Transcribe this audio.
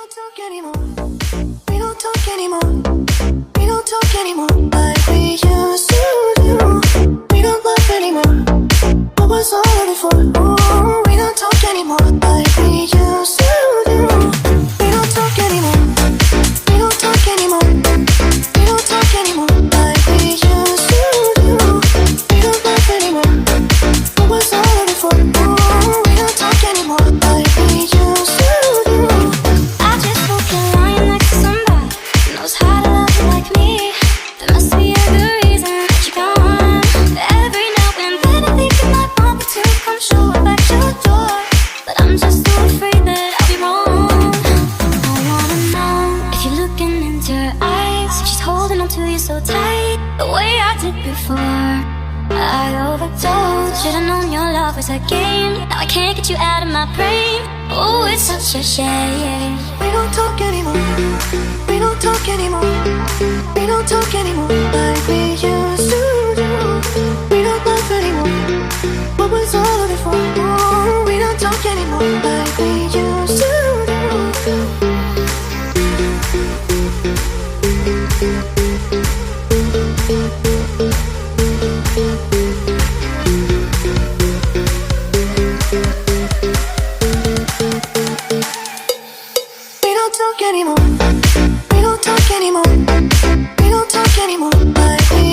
don't talk anymore. We don't talk anymore. We don't talk anymore like we used to do. We don't laugh anymore. What was all of it for? Ooh, we don't talk anymore like we used to do. We don't talk anymore. We don't talk anymore. We don't talk anymore like we used to do. We don't laugh anymore. What was all of it for? Ooh, we don't talk anymore like we used to do. I just hope you're lying next to somebody who knows how to love you like me. There must be a good reason that you're gone. Every now and then I think you might want me to come show up at your door, but I'm just so afraid that I'll be wrong. I wanna know if you're looking into her eyes, if she's holding on to you so tight, the way I did before. I overdosed. Should've known your love was a game. Now I can't get you out of my brain. Oh, it's such a shame. We don't talk anymore. We don't talk anymore. We don't talk anymore like we used to do. We don't laugh anymore. What was all of it for? Ooh, we don't talk anymore like we used to do. We don't talk anymore. We don't talk anymore. We don't talk anymore like we